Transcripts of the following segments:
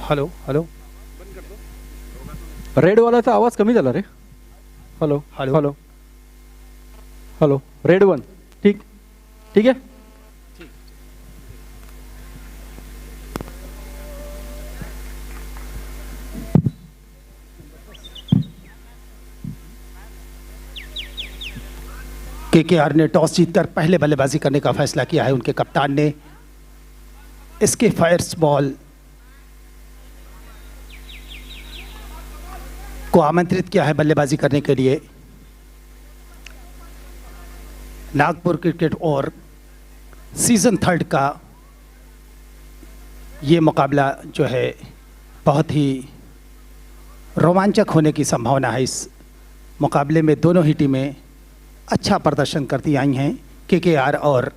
Hello hello रेडवालाचा आवाज कमी झाला रे. Hello hello. Hello hello red one. ठीक ठीक आहे. केकेआर ने टॉस जीतकर पहले बल्लेबाजी करने का फैसला किया है. उनके कप्तान ने इसके फायर्स बॉल को आमंत्रित किया है बल्लेबाजी करने के लिए. नागपुर क्रिकेट और सीजन 3 का ये मुकाबला जो है बहुत ही रोमांचक होने की संभावना है. इस मुकाबले में दोनों ही टीमें अच्छा प्रदर्शन करती आई हैं. केकेआर और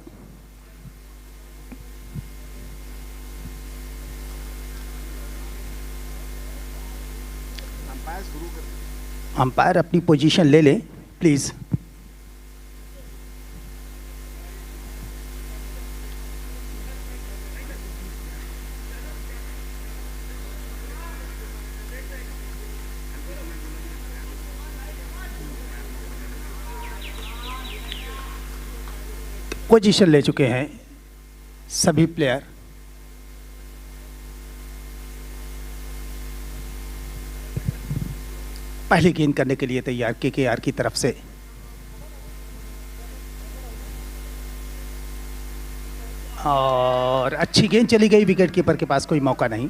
अंपायर अपनी पोजीशन ले लें प्लीज़. पोजीशन ले चुके हैं सभी प्लेयर. पहली गेंद करने के लिए तैयार केकेआर की तरफ से. और अच्छी गेंद चली गई. विकेट कीपर के पास कोई मौका नहीं.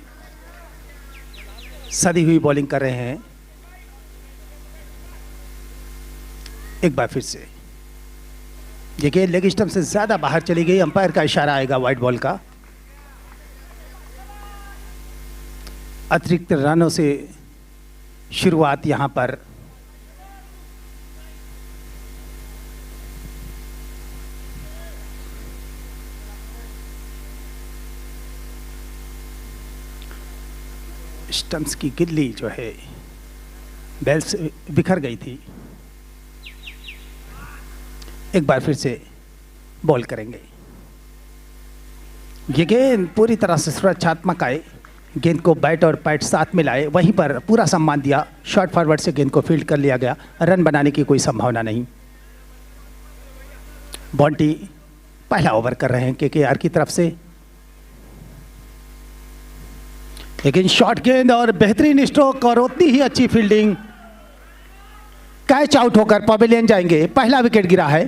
सदी हुई बॉलिंग कर रहे हैं. एक बार फिर से ये गेंद लेग स्टंप से ज्यादा बाहर चली गई. अंपायर का इशारा आएगा वाइड बॉल का. अतिरिक्त रनों से शुरुआत यहां पर स्टंप्स की गिल्ली जो है बैल से बिखर गई थी. एक बार फिर से बॉल करेंगे. ये गेंद पूरी तरह से सुरक्षात्मक आए. गेंद को बैट और पैट साथ में लाए. वहीं पर पूरा सम्मान दिया. शॉर्ट फॉरवर्ड से गेंद को फील्ड कर लिया गया. रन बनाने की कोई संभावना नहीं. बॉन्टी पहला ओवर कर रहे हैं केकेआर की तरफ से. लेकिन शॉर्ट गेंद और बेहतरीन स्ट्रोक और उतनी ही अच्छी फील्डिंग. कैच आउट होकर पवेलियन जाएंगे. पहला विकेट गिरा है.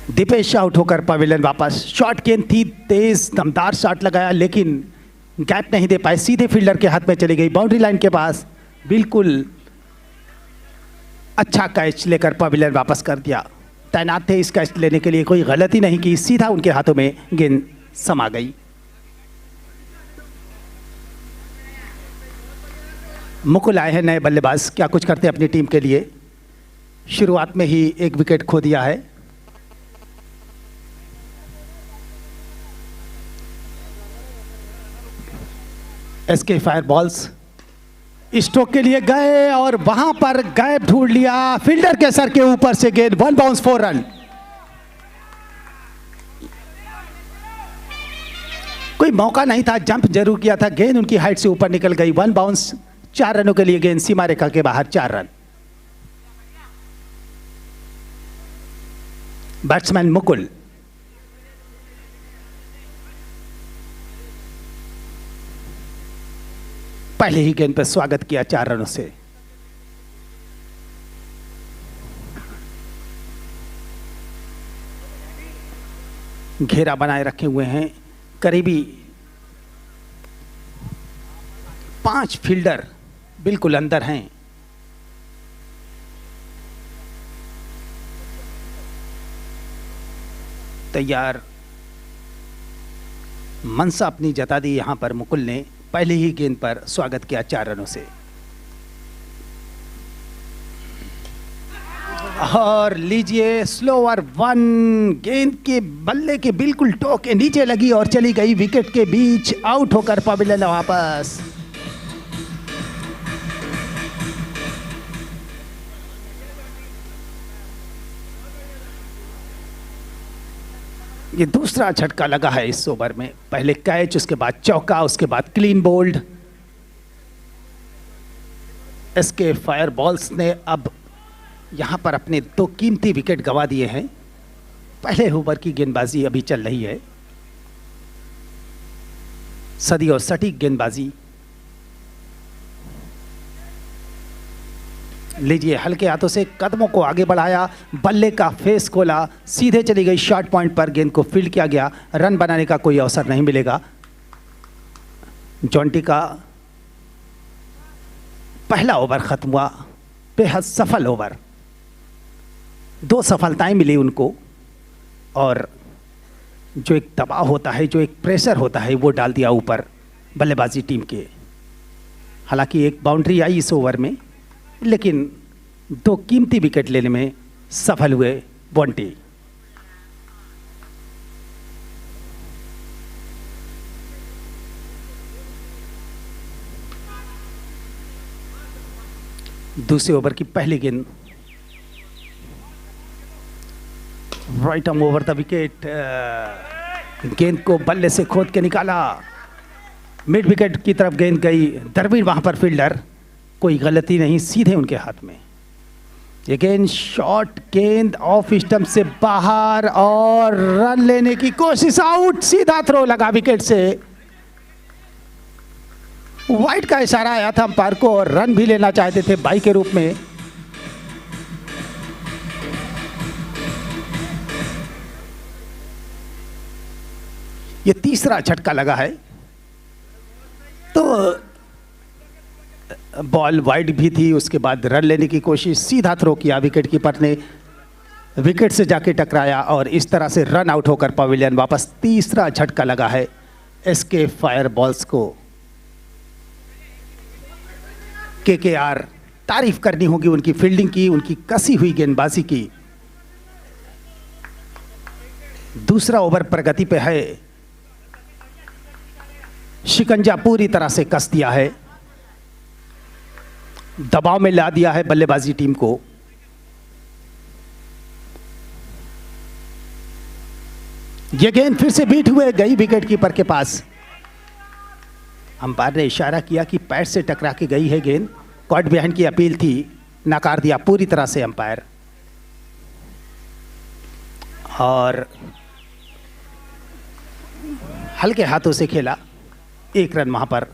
दीपेश आउट होकर पवेलियन वापस. शॉर्ट गेंद थी. तेज दमदार शॉट लगाया लेकिन गैप नहीं दे पाए. सीधे फील्डर के हाथ में चली गई. बाउंड्री लाइन के पास बिल्कुल अच्छा कैच लेकर पवेलियन वापस कर दिया. तैनात थे इस कैच लेने के लिए. कोई गलती नहीं की. सीधा उनके हाथों में गेंद समा गई. मुकुल आए हैं नए बल्लेबाज. क्या कुछ करते हैं अपनी टीम के लिए. शुरुआत में ही एक विकेट खो दिया है. एसके फायर बॉल्स स्ट्रोक के लिए गए और वहां पर गैप ढूंढ लिया. फील्डर के सर के ऊपर से गेंद. 1 बाउंस 4 रन. कोई मौका नहीं था. जंप जरूर किया था. गेंद उनकी हाइट से ऊपर निकल गई. 1 बाउंस. 4 रनों के लिए गेंद सीमा रेखा के बाहर. 4 रन. बैट्समैन मुकुल. पहले ही गेंद पर स्वागत किया 4 रनों से. घेरा बनाए रखे हुए हैं. करीबी 5 फील्डर बिल्कुल अंदर हैं. तैयार मनसा अपनी जता दी. यहां पर मुकुल ने पहले ही गेंद पर स्वागत किया 4 रनों से. और लीजिए स्लोअर 1. गेंद के बल्ले के बिल्कुल टो के नीचे लगी और चली गई विकेट के बीच. आउट होकर पवेलियन वापस. ये दूसरा झटका लगा है इस ओवर में। पहले कैच, उसके बाद चौका, उसके बाद clean bold. SK fire balls ने अब यहां पर अपने 2 कीमती विकेट गंवा दिए हैं। पहले ओवर की गेंदबाजी अभी चल रही है, सदी और सटीक गेंदबाजी। लीजिए, हल्के हाथों से कदमों को आगे बढ़ाया, बल्ले का फेस खोला, सीधे चली गई शॉर्ट पॉइंट पर, गेंद को फील्ड किया गया। रन बनाने का कोई अवसर नहीं मिलेगा। जॉन्टी का पहला ओवर खत्म हुआ, बेहद सफल ओवर। 2 सफलताएं मिली उनको, और जो एक दबाव होता है, जो एक प्रेशर होता है, वो डाल दिया ऊपर बल्लेबाजी टीम के। हालांकि एक बाउंड्री आई इस ओवर में, लेकिन 2 कीमती विकेट लेने में सफल हुए बॉन्टी। दूसरे ओवर की पहली गेंद, right arm over the wicket. गेंद को बल्ले से खोद के निकाला, मिड विकेट की तरफ गेंद गई। दरवीर वहां पर फील्डर, कोई गलती नहीं, सीधे उनके हाथ में। ये गेंद शॉर्ट गेंद ऑफ स्टंप से बाहर, और रन लेने की कोशिश, आउट। सीधा थ्रो लगा विकेट से। वाइड का इशारा आया था अंपायर को, और रन भी लेना चाहते थे बाई के रूप में। ये तीसरा झटका लगा है, तो बॉल वाइड भी थी। उसके बाद रन लेने की कोशिश, सीधा थ्रो किया, विकेट कीपर ने विकेट से जाके टकराया, और इस तरह से रन आउट होकर पवेलियन वापस। तीसरा झटका लगा है एसके फायर बॉल्स को। केकेआर, तारीफ करनी होगी उनकी फील्डिंग की, उनकी कसी हुई गेंदबाजी की। दूसरा ओवर प्रगति पे है, शिकंजा पूरी तरह से कस दिया है, दबाव में ला दिया है बल्लेबाजी टीम को। यह गेंद फिर से बीट हुए गई विकेट कीपर के पास। अंपायर ने इशारा किया कि पैर से टकरा के गई है गेंद। कॉट बिहाइंड की अपील थी, नकार दिया पूरी तरह से अंपायर, और हल्के हाथों से खेला। 1 रन वहां पर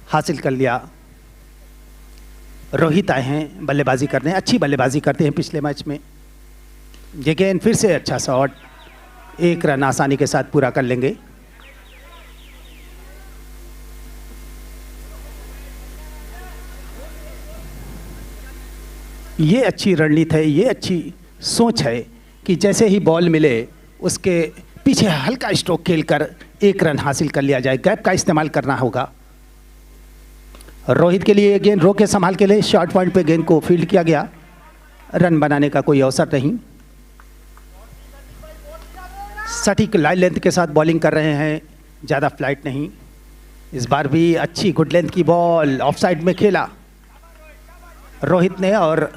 हासिल कर लिया। रोहित आए हैं बल्लेबाजी करने, अच्छी बल्लेबाजी करते हैं पिछले मैच में। ये गेंद फिर से अच्छा शॉट, 1 रन आसानी के साथ पूरा कर लेंगे। ये अच्छी रणनीति है, ये अच्छी सोच है कि जैसे ही बॉल मिले उसके पीछे हल्का स्ट्रोक खेलकर 1 रन हासिल कर लिया जाए। गैप का इस्तेमाल करना होगा। रोहित के लिए गेंद रोके संभाल के लिए शॉर्ट पॉइंट पे गेंद को फील्ड किया गया। रन बनाने का कोई अवसर नहीं। सटीक लाइन लेंथ के साथ बॉलिंग कर रहे हैं, ज़्यादा फ्लाइट नहीं। इस बार भी अच्छी गुड लेंथ की बॉल ऑफ साइड में खेला रोहित ने, और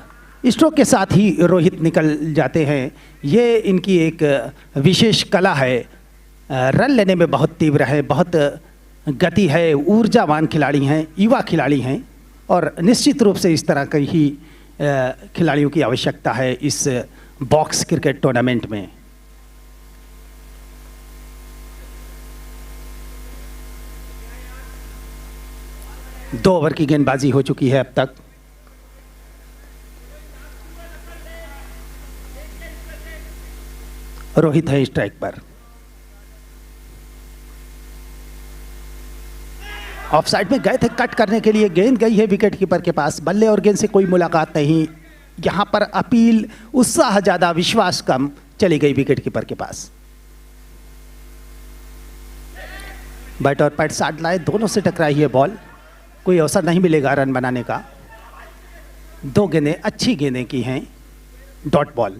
स्ट्रोक के साथ ही रोहित निकल जाते हैं। ये इनकी एक विशेष कला है। रन लेने में बहुत तीव्र है, बहुत गति है, ऊर्जावान खिलाड़ी हैं, युवा खिलाड़ी हैं, और निश्चित रूप से इस तरह के ही खिलाड़ियों की आवश्यकता है इस बॉक्स क्रिकेट टूर्नामेंट में। दो ओवर की गेंदबाजी हो चुकी है अब तक। रोहित है स्ट्राइक पर। ऑफ साइड में गए थे कट करने के लिए, गेंद गई है विकेट कीपर के पास। बल्ले और गेंद से कोई मुलाकात नहीं। यहां पर अपील, उत्साह ज्यादा, विश्वास कम, चली गई विकेट कीपर के पास। बैट और पैड साथ लाए, दोनों से टकराई है बॉल। कोई अवसर नहीं मिलेगा रन बनाने का। 2 गेंदें अच्छी गेंदें की हैं, डॉट बॉल।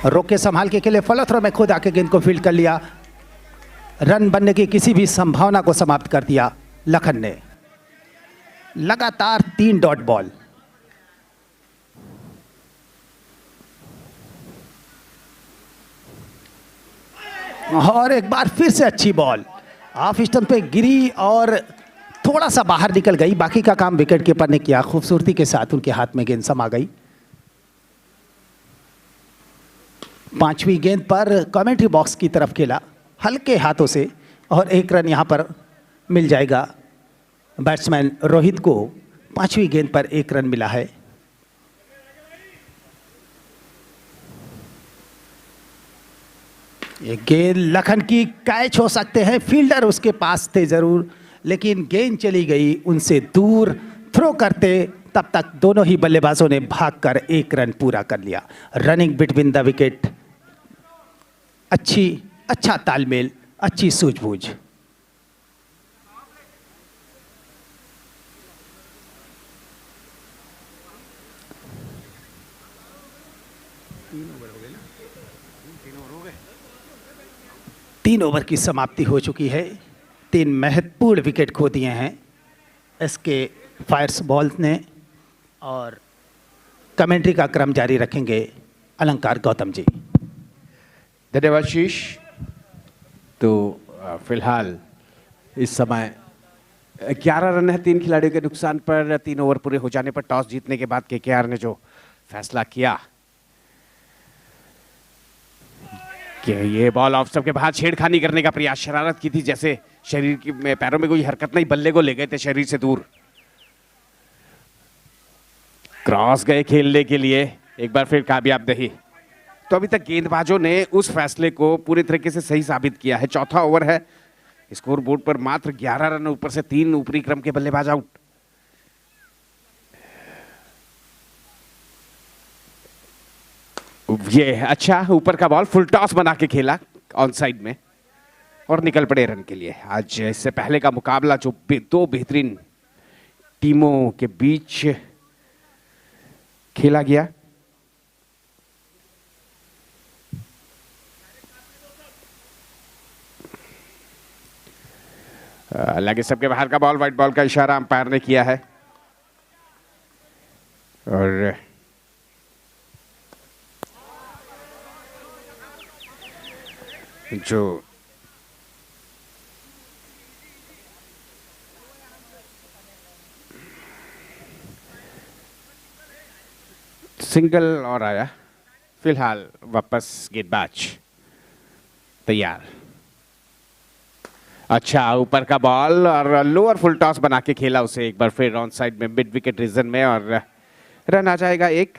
रोक के संभाल के खेले, फॉलो थ्रो में खुद आके गेंद को फील्ड कर लिया। रन बनने की किसी भी संभावना को समाप्त कर दिया लखन ने। लगातार 3 डॉट बॉल। और एक बार फिर से अच्छी बॉल ऑफ स्टंप पे गिरी और थोड़ा सा बाहर निकल गई। बाकी का काम विकेट कीपर ने किया, खूबसूरती के साथ उनके हाथ में गेंद समा गई। 5वीं गेंद पर कमेंट्री बॉक्स की तरफ खेला हल्के हाथों से और 1 रन यहां पर मिल जाएगा बैट्समैन रोहित को। 5वीं गेंद पर 1 रन मिला है। ये गेंद लखन की कैच हो सकते हैं, फील्डर उसके पास थे जरूर, लेकिन गेंद चली गई उनसे दूर। थ्रो करते तब तक दोनों ही बल्लेबाजों ने भागकर 1 रन पूरा कर लिया। रनिंग बिटवीन द विकेट, अच्छा तालमेल, अच्छी सूझबूझ। तीन ओवर की समाप्ति हो चुकी है। 3 महत्वपूर्ण विकेट खो दिए हैं एसके फायर्स बॉल्स ने। और कमेंट्री का क्रम जारी रखेंगे अलंकार गौतम जी। धन्यवाद शीश। तो फिलहाल इस समय 11 रन है 3 खिलाड़ियों के नुकसान पर। 3 ओवर पूरे हो जाने पर टॉस जीतने के बाद केकेआर ने जो फैसला किया कि ये बॉल ऑफ स्टंप के बाहर छेड़खानी करने का प्रयास, शरारत की थी, जैसे शरीर की में पैरों में कोई हरकत नहीं, बल्ले को ले गए थे शरीर से दूर। क्रॉस गए खेलने के लिए, एक बार फिर कामयाब नहीं। तो अभी तक गेंदबाजों ने उस फैसले को पूरी तरीके से सही साबित किया है। चौथा ओवर है, स्कोर बोर्ड पर मात्र 11 रन, ऊपर से 3 ऊपरी क्रम के बल्लेबाज आउट। ये अच्छा ऊपर का बॉल फुल टॉस बना के खेला ऑन साइड में और निकल पड़े रन के लिए। आज इससे पहले का मुकाबला जो 2 बेहतरीन टीमों के बीच खेला गया, लगे सबके बाहर का बॉल, व्हाइट बॉल का इशारा अंपायर ने किया है। और जो सिंगल और आया, फिलहाल वापस गेंदबाज तैयार। अच्छा ऊपर का बॉल और लोअर फुल टॉस बना के खेला उसे एक बार फिर ऑन साइड में मिड विकेट रीजन में और रन आ जाएगा 1।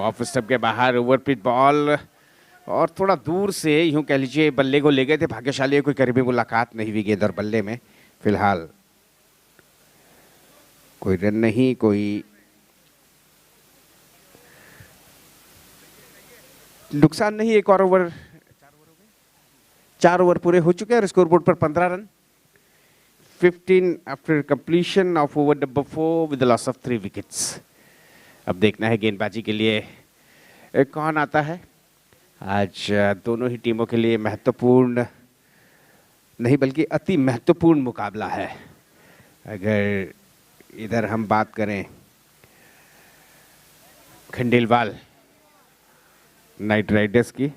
ऑफ स्टंप के बाहर ओवर पिच बॉल और थोड़ा दूर से यूं कह लीजिए बल्ले को ले गए थे। भाग्यशाली है कोई करीबी मुलाकात नहीं हुई गेंद और बल्ले में। फिलहाल कोई रन नहीं, कोई नुकसान नहीं। एक और ओवर, 4 ओवर पूरे हो चुके हैं और स्कोर बोर्ड पर 15 run. 15 after completion of over number 4 with the loss of 3 wickets. अब देखना है गेंदबाजी के लिए कौन आता है। आज दोनों ही टीमों के लिए महत्वपूर्ण नहीं बल्कि अति महत्वपूर्ण मुकाबला है। अगर इधर हम बात करें खंडेलवाल नाइट राइडर्स की,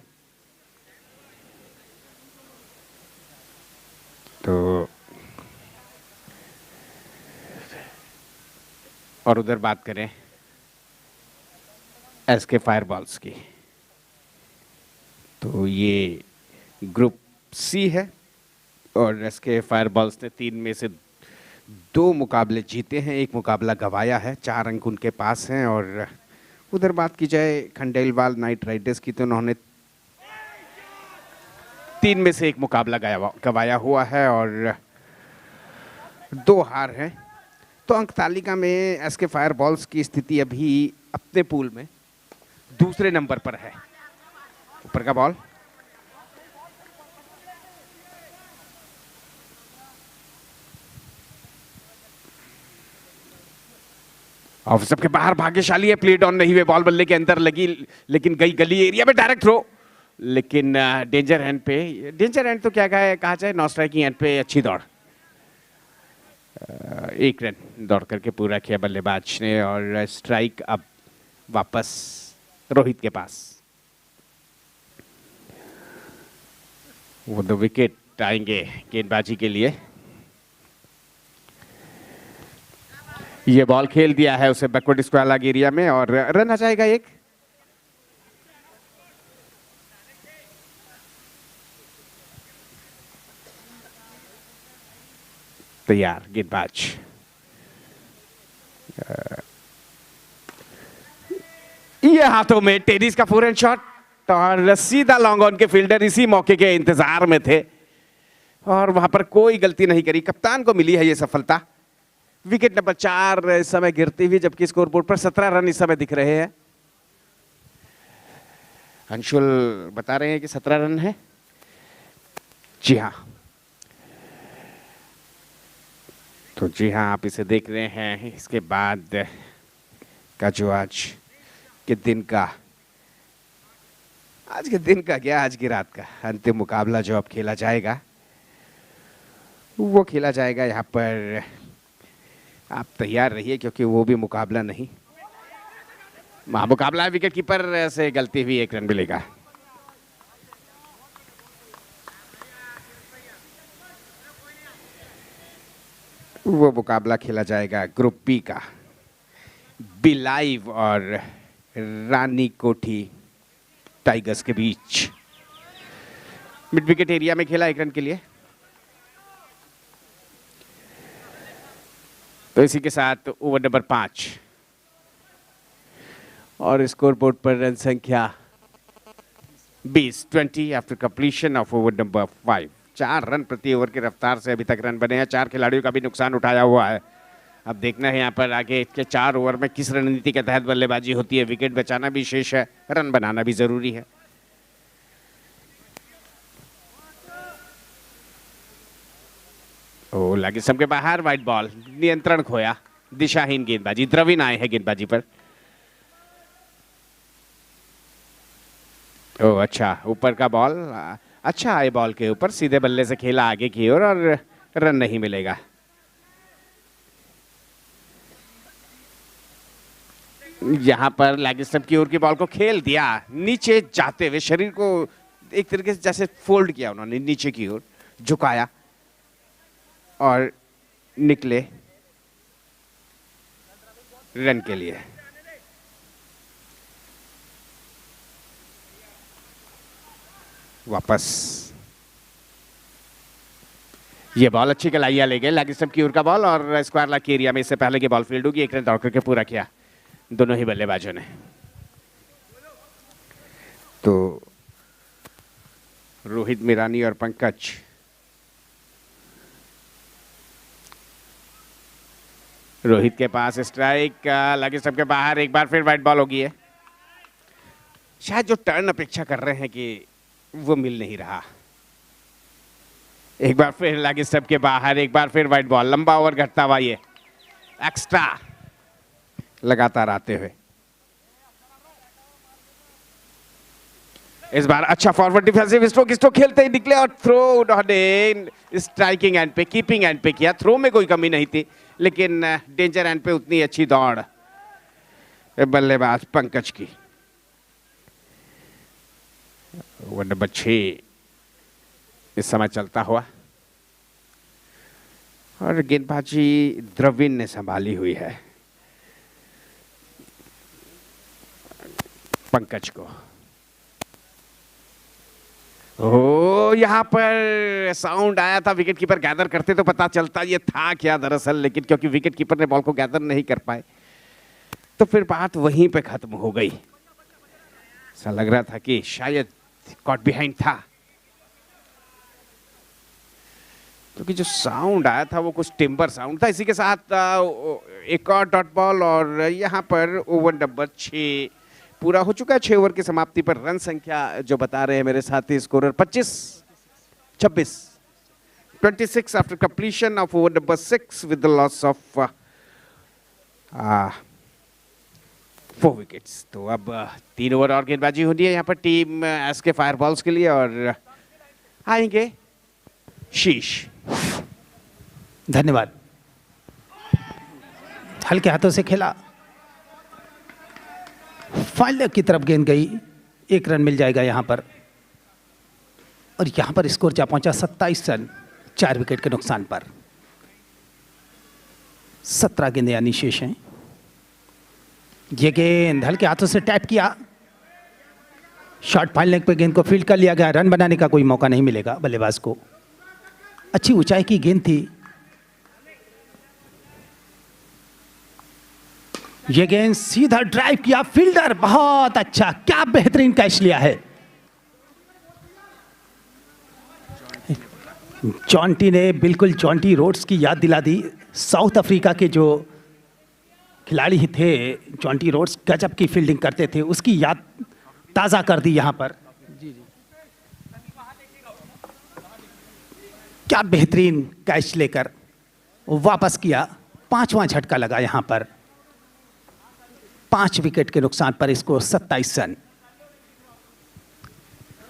तो और उधर बात करें एसके फायरबॉल्स की, तो ये ग्रुप सी है और एसके फायरबॉल्स ने 3 में से 2 मुकाबले जीते हैं, 1 मुकाबला गंवाया है। 4 अंक उनके पास हैं। और उधर बात की जाए खंडेलवाल नाइट राइडर्स की, तो उन्होंने 3 में से 1 मुकाबला गंवाया हुआ है और 2 हार हैं। तो अंक तालिका में एसके फायरबॉल्स की स्थिति अभी अपने पूल में दूसरे नंबर पर है। ऊपर का बॉल ऑफ सबके बाहर, भाग्यशाली है प्लेट ऑन नहीं हुए, बॉल बल्ले के अंदर लगी लेकिन गई गली एरिया में, डायरेक्ट थ्रो। लेकिन डेंजर हैंड पे, डेंजर हैंड तो क्या कहा जाए, नॉन स्ट्राइकिंग हैंड पे अच्छी दौड़। एक रन दौड़ करके पूरा किया बल्लेबाज ने और स्ट्राइक अब वापस रोहित के पास। वो 2 विकेट आएंगे गेंदबाजी के लिए। ये बॉल खेल दिया है उसे बैकवर्ड स्क्वायर लग एरिया में और रन आ जाएगा एक। तैयार गेंदबाज। ये हाथों में टेनिस का फोरहैंड शॉट और सीधा लॉन्ग ऑन के फील्डर इसी मौके के इंतजार में थे और वहां पर कोई गलती नहीं करी। कप्तान को मिली है ये सफलता। विकेट नंबर 4 इस समय गिरती हुई, जबकि स्कोरबोर्ड पर 17 रन इस समय दिख रहे हैं। अंशुल बता रहे हैं कि 17 रन है। जी हाँ, तो जी हाँ आप इसे देख रहे हैं। इसके बाद का जो आज के दिन का क्या, आज की रात का अंतिम मुकाबला जो अब खेला जाएगा वो खेला जाएगा यहाँ पर। आप तैयार रहिए क्योंकि वो भी मुकाबला नहीं, मुकाबला विकेट कीपर से गलती हुई 1 रन मिलेगा। वो मुकाबला खेला जाएगा ग्रुप बी का, बिलाइव और रानी कोठी टाइगर्स के बीच। मिड विकेट एरिया में खेला 1 रन के लिए। तो इसी के साथ ओवर नंबर 5 और स्कोर बोर्ड पर रन संख्या 20 after completion of over number 5। 4 run प्रति ओवर की रफ्तार से अभी तक रन बने हैं। 4 खिलाड़ियों का भी नुकसान उठाया हुआ है। अब देखना है यहाँ पर आगे के 4 ओवर में किस रणनीति के तहत बल्लेबाजी होती है। विकेट बचाना भी शेष है, रन बनाना भी जरूरी है। ओ लगे सबके बाहर, वाइड बॉल, नियंत्रण खोया, दिशाहीन गेंदबाजी। द्रविड़ आए हैं गेंदबाजी पर। ओ अच्छा, ऊपर का बॉल अच्छा आए, बॉल के ऊपर सीधे बल्ले से खेला आगे की ओर और रन नहीं मिलेगा। यहां पर लेग स्टंप की ओर की बॉल को खेल दिया नीचे जाते हुए, शरीर को एक तरीके से जैसे फोल्ड किया उन्होंने, नीचे की ओर झुकाया और निकले रन के लिए। वापस ये बॉल अच्छी कलाइया ले गए, लेग स्टंप की ओर का बॉल और स्क्वायर लाइन के एरिया में इससे पहले की बॉल फील्ड होगी। 1 रन दौड़ करके पूरा किया दोनों ही बल्लेबाजों ने। तो रोहित मीरानी और पंकज रोहित के पास स्ट्राइक, लेग स्टंप के बाहर, एक बार फिर वाइड बॉल होगी है। शायद जो टर्न अपेक्षा कर रहे हैं कि वो मिल नहीं रहा। एक बार फिर लेग स्टंप के बाहर, एक बार फिर वाइड बॉल, लंबा ओवर घटता हुआ ये एक्स्ट्रा लगातार आते हुए। इस बार अच्छा फॉरवर्ड डिफेंसिव स्ट्रोक खेलते ही निकले और थ्रो उन्होंने स्ट्राइकिंग एंड पे, कीपिंग एंड पे किया। थ्रो में कोई कमी नहीं थी, लेकिन डेंजर एंड पे उतनी अच्छी दौड़ बल्लेबाज पंकज की। ओवर नंबर 6 इस समय चलता हुआ और गेंदबाजी द्रविड़ ने संभाली हुई है पंकज को। ओ यहां पर साउंड आया था, विकेट कीपर गैदर करते तो पता चलता ये था क्या दरअसल, लेकिन क्योंकि विकेट कीपर ने बॉल को गैदर नहीं कर पाए तो फिर बात वहीं पे खत्म हो गई। ऐसा लग रहा था कि शायद कॉट बिहाइंड था, क्योंकि जो साउंड आया था वो कुछ टिम्बर साउंड था। इसी के साथ एक और डॉट बॉल और यहां पर ओवर नंबर 6 पूरा हो चुका है। 6 ओवर की समाप्ति पर रन संख्या जो बता रहे हैं मेरे साथी scorer 26 after completion of over number 6 with the loss of 4 wickets. तो अब 3 ओवर और गेंदबाजी होनी है यहाँ पर टीम एसके फायरबॉल्स के लिए और आएंगे शीश। धन्यवाद। हल्के हाथों से खेला, फाइनल लेग की तरफ गेंद गई, 1 रन मिल जाएगा यहाँ पर। और यहाँ पर स्कोर जा पहुंचा 27 रन 4 विकेट के नुकसान पर। 17 गेंदें यानी शेष हैं। ये गेंद हल्के हाथों से टैप किया, शॉर्ट फाइनल लेग पे गेंद को फील्ड कर लिया गया। रन बनाने का कोई मौका नहीं मिलेगा बल्लेबाज को। अच्छी ऊंचाई की गेंद थी। ये गेंद सीधा ड्राइव किया, फील्डर बहुत अच्छा, क्या बेहतरीन कैच लिया है। जॉन्टी ने बिल्कुल जॉन्टी रोड्स की याद दिला दी। साउथ अफ्रीका के जो खिलाड़ी थे जॉन्टी रोड्स, गजब की फील्डिंग करते थे, उसकी याद ताज़ा कर दी यहाँ पर। क्या बेहतरीन कैच लेकर वापस किया। 5वां झटका लगा यहाँ पर। 5 विकेट के नुकसान पर इसको 27 रन।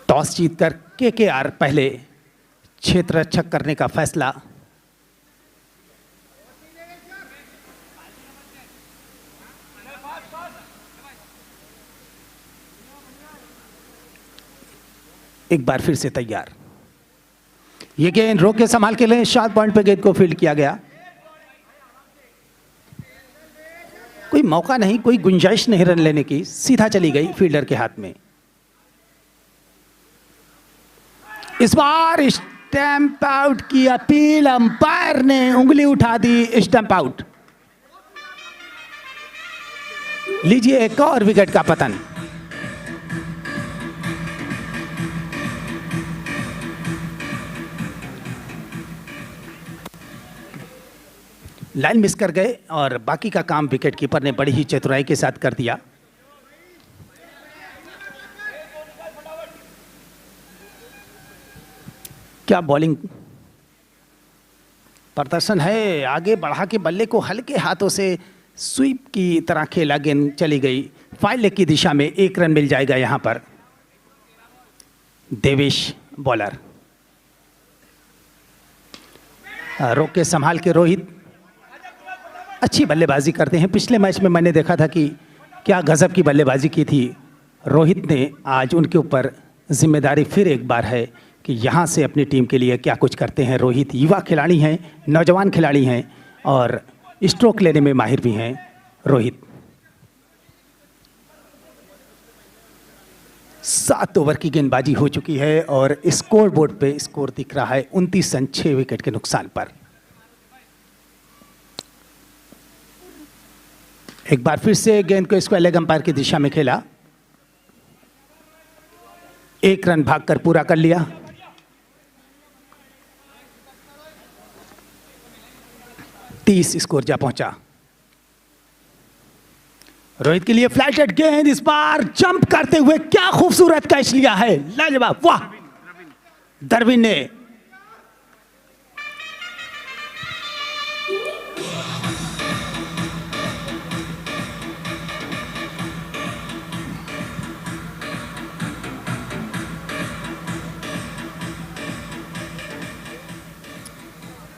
टॉस जीतकर केकेआर पहले क्षेत्र रक्षक करने का फैसला। एक बार फिर से तैयार। ये गेंद रोक के संभाल के लिए शॉर्ट पॉइंट पे गेंद को फील्ड किया गया। कोई मौका नहीं, कोई गुंजाइश नहीं रन लेने की, सीधा चली गई फील्डर के हाथ में। इस बार स्टंप आउट की अपील, अंपायर ने उंगली उठा दी, स्टंप आउट। लीजिए एक और विकेट का पतन। लाइन मिस कर गए और बाकी का काम विकेट कीपर ने बड़ी ही चतुराई के साथ कर दिया। क्या बॉलिंग प्रदर्शन है। आगे बढ़ा के बल्ले को हल्के हाथों से स्वीप की तरह खेला, गेंद चली गई फाइनल लेग की दिशा में। 1 रन मिल जाएगा यहां पर। देवेश बॉलर, रोक के संभाल के रोहित अच्छी बल्लेबाजी करते हैं। पिछले मैच में मैंने देखा था कि क्या गजब की बल्लेबाजी की थी रोहित ने। आज उनके ऊपर जिम्मेदारी फिर एक बार है कि यहाँ से अपनी टीम के लिए क्या कुछ करते हैं। रोहित युवा खिलाड़ी हैं, नौजवान खिलाड़ी हैं और स्ट्रोक लेने में माहिर भी हैं रोहित। 7 ओवर की गेंदबाजी हो चुकी है और स्कोर बोर्ड पे स्कोर दिख रहा है 29 रन 6 विकेट के नुकसान पर। एक बार फिर से गेंद को स्क्वायर लेग अंपायर की दिशा में खेला। 1 रन भागकर पूरा कर लिया। तीस स्कोर जा पहुंचा। रोहित के लिए फ्लैटेड गेंद, इस बार जंप करते हुए क्या खूबसूरत कैच लिया है, लाजवाब, वाह। दरविन ने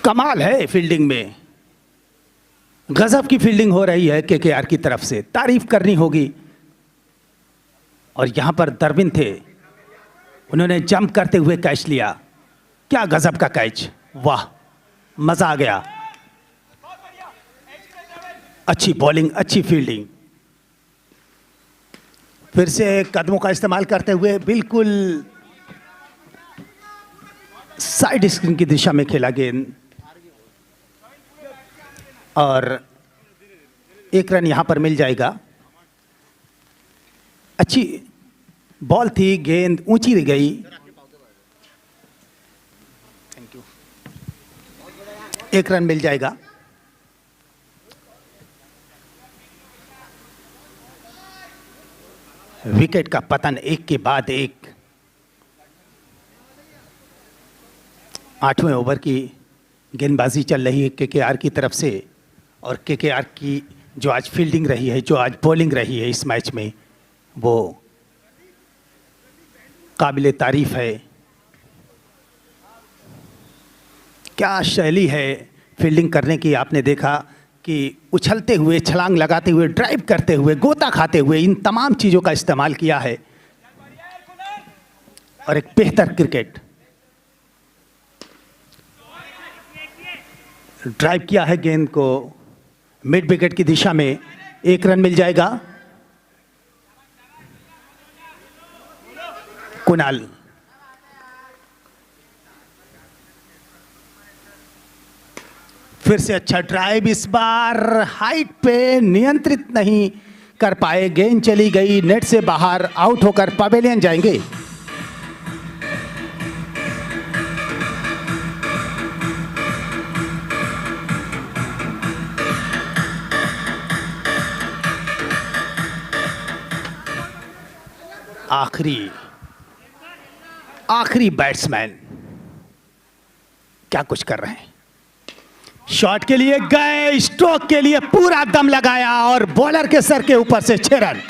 कमाल है फील्डिंग में, गजब की फील्डिंग हो रही है केकेआर की तरफ से, तारीफ करनी होगी। और यहां पर दरविन थे, उन्होंने जंप करते हुए कैच लिया। क्या गजब का कैच, वाह, मजा आ गया। अच्छी बॉलिंग, अच्छी फील्डिंग। फिर से कदमों का इस्तेमाल करते हुए बिल्कुल साइड स्क्रीन की दिशा में खेला गेंद और 1 रन यहां पर मिल जाएगा। अच्छी बॉल थी, गेंद ऊंची रह गई। Thank you. 1 रन मिल जाएगा। विकेट का पतन एक के बाद एक। 8वें ओवर की गेंदबाजी चल रही है केकेआर की तरफ से और केकेआर की जो आज फील्डिंग रही है, जो आज बॉलिंग रही है इस मैच में, वो काबिले तारीफ है। क्या शैली है फील्डिंग करने की। आपने देखा कि उछलते हुए, छलांग लगाते हुए, ड्राइव करते हुए, गोता खाते हुए इन तमाम चीज़ों का इस्तेमाल किया है और एक बेहतर क्रिकेट ड्राइव किया है। गेंद को मिड विकेट की दिशा में, 1 रन मिल जाएगा। कुणाल फिर से अच्छा ड्राइव, इस बार हाइट पे नियंत्रित नहीं कर पाए, गेंद चली गई नेट से बाहर, आउट होकर पवेलियन जाएंगे। आखिरी बैट्समैन क्या कुछ कर रहे हैं। शॉट के लिए गए, स्ट्रोक के लिए पूरा दम लगाया और बॉलर के सर के ऊपर से 6 रन।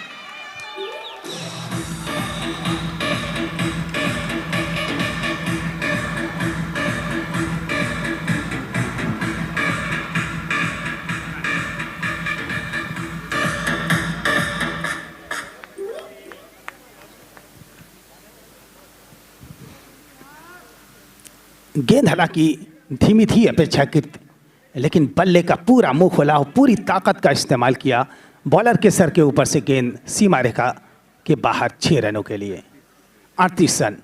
गेंद हालांकि धीमी थी अपेक्षाकृत, लेकिन बल्ले का पूरा मुंह खोला और पूरी ताकत का इस्तेमाल किया। बॉलर के सर के ऊपर से गेंद सीमा रेखा के बाहर 6 रनों के लिए 38 रन।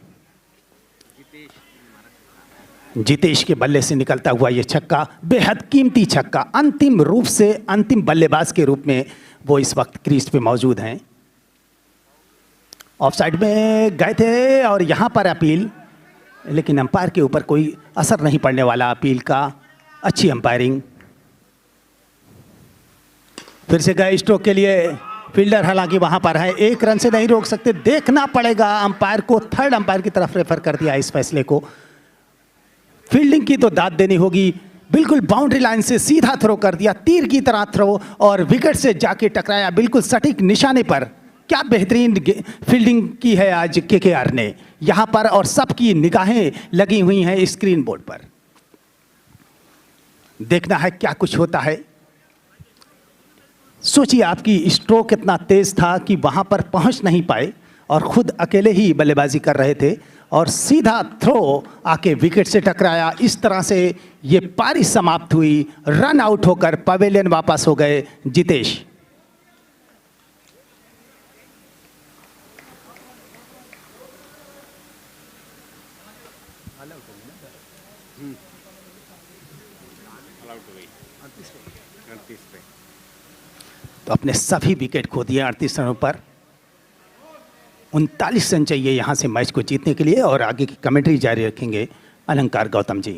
जितेश के बल्ले से निकलता हुआ ये छक्का बेहद कीमती छक्का, अंतिम रूप से अंतिम बल्लेबाज के रूप में वो इस वक्त क्रीज पे मौजूद हैं। ऑफसाइड में गए थे और यहाँ पर अपील, लेकिन अंपायर के ऊपर कोई असर नहीं पड़ने वाला अपील का। अच्छी अंपायरिंग। फिर से गए स्ट्रोक के लिए, फील्डर हालांकि वहां पर है, 1 रन से नहीं रोक सकते, देखना पड़ेगा अंपायर को। थर्ड अंपायर की तरफ रेफर कर दिया इस फैसले को। फील्डिंग की तो दाद देनी होगी, बिल्कुल बाउंड्री लाइन से सीधा थ्रो कर दिया, तीर की तरह थ्रो, और विकेट से जाके टकराया बिल्कुल सटीक निशाने पर। क्या बेहतरीन फील्डिंग की है आज केकेआर ने यहाँ पर, और सबकी निगाहें लगी हुई हैं स्क्रीन बोर्ड पर। देखना है क्या कुछ होता है। सोचिए आपकी स्ट्रोक कितना तेज था कि वहां पर पहुंच नहीं पाए और खुद अकेले ही बल्लेबाजी कर रहे थे और सीधा थ्रो आके विकेट से टकराया। इस तरह से ये पारी समाप्त हुई, रन आउट होकर पवेलियन वापस हो गए जितेश। तो अपने सभी विकेट खो दिए 38 रनों पर। 39 रन चाहिए यहाँ से मैच को जीतने के लिए, और आगे की कमेंट्री जारी रखेंगे अलंकार गौतम जी।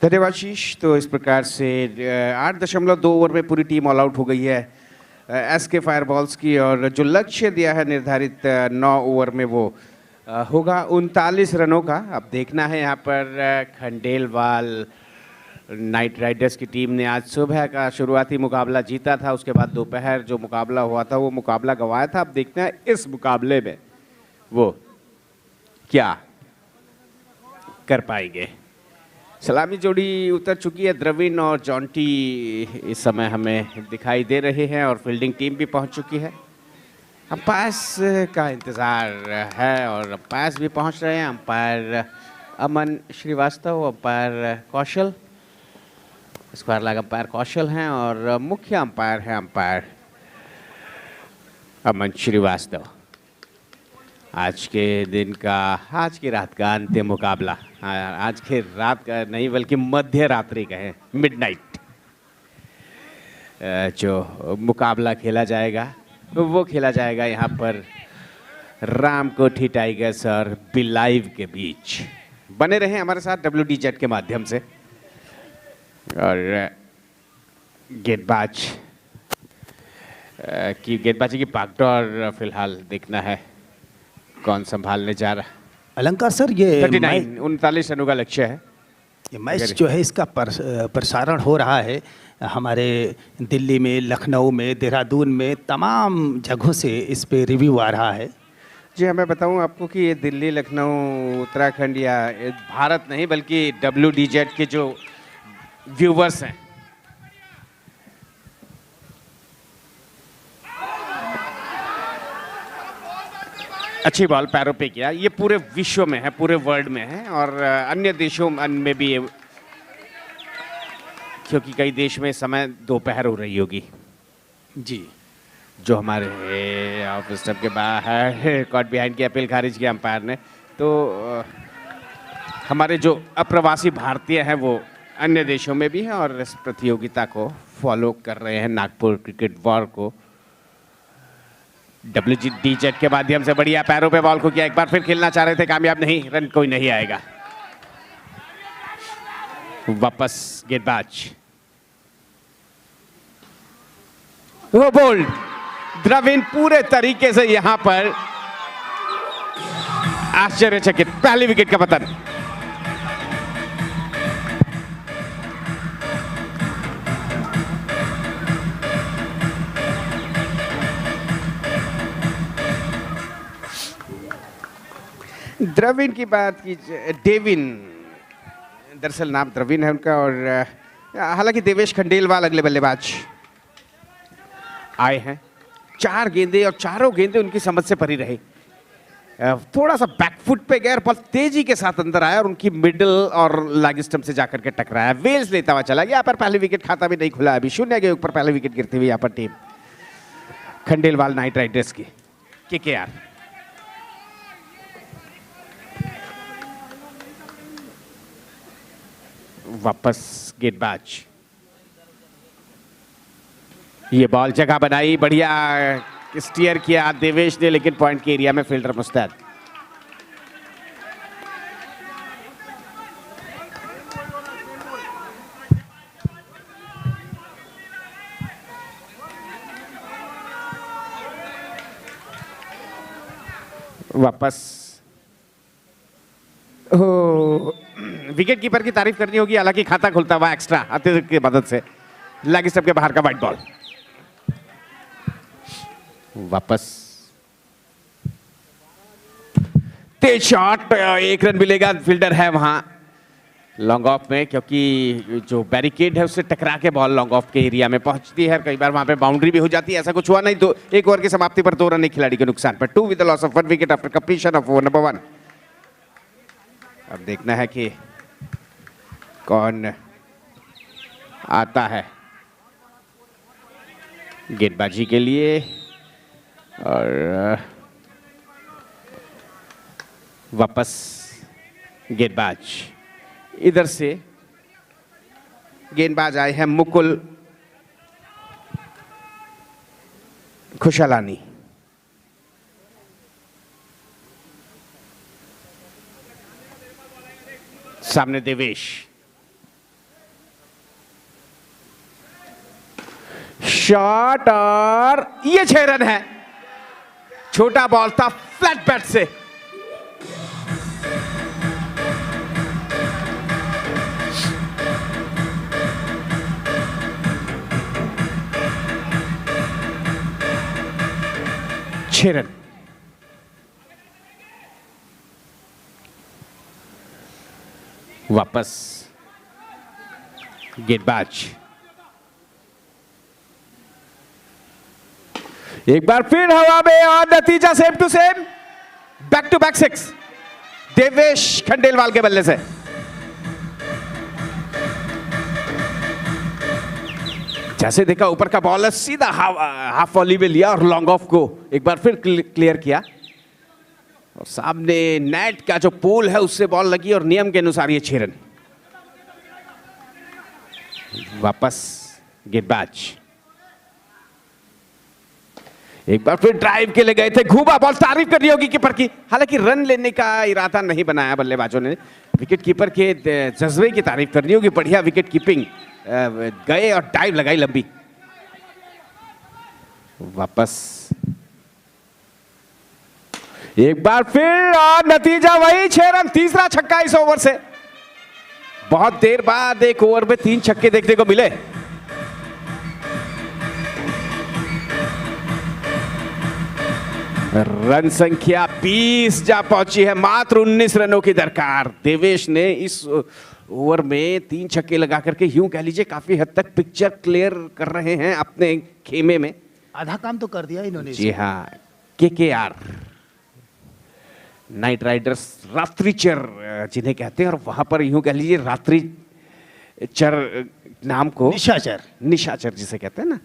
धन्यवाद शीश। तो इस प्रकार से 8.2 ओवर में पूरी टीम ऑल आउट हो गई है एसके फायरबॉल्स की, और जो लक्ष्य दिया है निर्धारित 9 ओवर में वो होगा 39 रनों का। अब देखना है यहाँ पर खंडेलवाल नाइट राइडर्स की टीम ने आज सुबह का शुरुआती मुकाबला जीता था, उसके बाद दोपहर जो मुकाबला हुआ था वो मुकाबला गंवाया था। अब देखना है इस मुकाबले में वो क्या कर पाएंगे। सलामी जोड़ी उतर चुकी है, द्रविड़ और जॉन्टी इस समय हमें दिखाई दे रहे हैं, और फील्डिंग टीम भी पहुंच चुकी है। अंपायर्स का इंतज़ार है और अंपायर्स भी पहुंच रहे हैं। अंपायर अमन श्रीवास्तव, अंपायर कौशल, स्क्वायर लेग अंपायर कौशल हैं, और मुख्य अंपायर है अंपायर अमन श्रीवास्तव। आज के दिन का, आज की रात का अंतिम मुकाबला, आज के रात का नहीं बल्कि मध्य रात्रि का है, मिडनाइट जो मुकाबला खेला जाएगा वो खेला जाएगा यहाँ पर रामकोठी टाइगर्स और बिलाइव के बीच। बने रहें हमारे साथ WDZ के माध्यम से। और गेंदबाज की गेंदबाजी की पागडोर फिलहाल देखना है कौन संभालने जा रहा है। अलंकार सर, ये 39 रनों का लक्ष्य है। ये मैच जो है इसका प्रसारण हो रहा है हमारे दिल्ली में, लखनऊ में, देहरादून में, तमाम जगहों से इस पे रिव्यू आ रहा है। जी हाँ, मैं बताऊं आपको कि ये दिल्ली, लखनऊ, उत्तराखंड या ये भारत नहीं बल्कि WDZ के जो व्यूवर्स हैं, अच्छी बॉल पैरों पे किया। ये पूरे विश्व में है, पूरे वर्ल्ड में है और अन्य देशों में भी है, क्योंकि कई देश में समय दोपहर हो रही होगी। जी, जो हमारे ऑफ स्टंप के बाहर कॉट बिहाइंड की अपील खारिज की अंपायर ने, तो हमारे जो अप्रवासी भारतीय हैं वो अन्य देशों में भी हैं और इस प्रतियोगिता को फॉलो कर रहे हैं, नागपुर क्रिकेट वॉर को। WDZ के माध्यम से बढ़िया पैरों पे बॉल को किया, एक बार फिर खेलना चाह रहे थे, कामयाब नहीं, रन कोई नहीं आएगा। वापस गेंदबाज, वो बोल्ड, द्रविड़ पूरे तरीके से यहां पर आश्चर्यचकित, पहली विकेट का पतन। द्रविड़ की बात की, डेविन, दरअसल नाम द्रविड़ है उनका, और हालांकि देवेश खंडेलवाल अगले बल्लेबाज आए हैं। 4 गेंदे और चारों गेंदे उनकी समझ से परी रहे। थोड़ा सा बैकफुट पे गया और बॉल तेजी के साथ अंदर आया और उनकी मिडिल और लेग स्टंप से जाकर के टकराया। वेल्स लेता हुआ चला गया। यहाँ पर पहली विकेट खाता भी नहीं खुला, अभी 0 के ऊपर पहली विकेट गिरती हुई यहाँ पर टीम खंडेलवाल नाइट राइडर्स की KKR। वापस गेंदबाज, ये बॉल जगह बनाई, बढ़िया स्टीयर किया देवेश ने, लेकिन पॉइंट के एरिया में फील्डर मुस्तैद। वापस विकेट कीपर की तारीफ करनी होगी, हालांकि खाता खुलता हुआ एक्स्ट्रा अतिरिक्त की मदद से, लेग स्टंप के बाहर का वाइड बॉल। वापस तेज शॉट, 1 रन मिलेगा, फील्डर है वहां लॉन्ग ऑफ में, क्योंकि जो बैरिकेड है उससे टकरा के बॉल लॉन्ग ऑफ के एरिया में पहुंचती है। कई बार वहां पे बाउंड्री भी हो जाती है, ऐसा कुछ हुआ नहीं। तो 1 ओवर की समाप्ति पर 2 रन एक खिलाड़ी के नुकसान पर, 2 with the loss of 1 wicket after completion of over number 1। अब देखना है कि कौन आता है गेंदबाजी के लिए, और वापस गेंदबाज, इधर से गेंदबाज आए हैं मुकुल खुशलानी। सामने देवेश, शॉट, और ये 6 रन है। छोटा बॉल था, फ्लैट बैट से छह रन। वापस गेंदबाज, एक बार फिर हवा में और नतीजा same to same, back to back 6 Devesh Khandelwal के बल्ले से। जैसे देखा ऊपर का बॉल है, सीधा हाफ वॉली में लिया और लॉन्ग ऑफ को एक बार फिर क्लियर किया, और सामने नेट का जो पोल है उससे बॉल लगी और नियम के अनुसार ये 6 रन। वापस गेंदबाज, एक बार फिर ड्राइव के लिए गए थे, घूमा बॉल, तारीफ करनी होगी कीपर की, हालांकि रन लेने का इरादा नहीं बनाया बल्लेबाजों ने, विकेट कीपर के जज्बे की तारीफ करनी होगी, बढ़िया विकेट कीपिंग, गए और डाइव लगाई लंबी। वापस एक बार फिर और नतीजा वही 6 रन, तीसरा छक्का इस ओवर से। बहुत देर बाद एक ओवर में 3 छक्के देखने को मिले। रन संख्या 20 जा पहुंची है, मात्र 19 रनों की दरकार। देवेश ने इस ओवर में 3 छक्के लगा करके यूं कह लीजिए काफी हद तक पिक्चर क्लियर कर रहे हैं अपने खेमे में। आधा काम तो कर दिया इन्होंने। जी हाँ, केकेआर नाइट राइडर्स रात्रिचर जिन्हें कहते हैं, और वहां पर यूं कह लीजिए रात्रिचर नाम को निशाचर जिसे कहते हैं ना,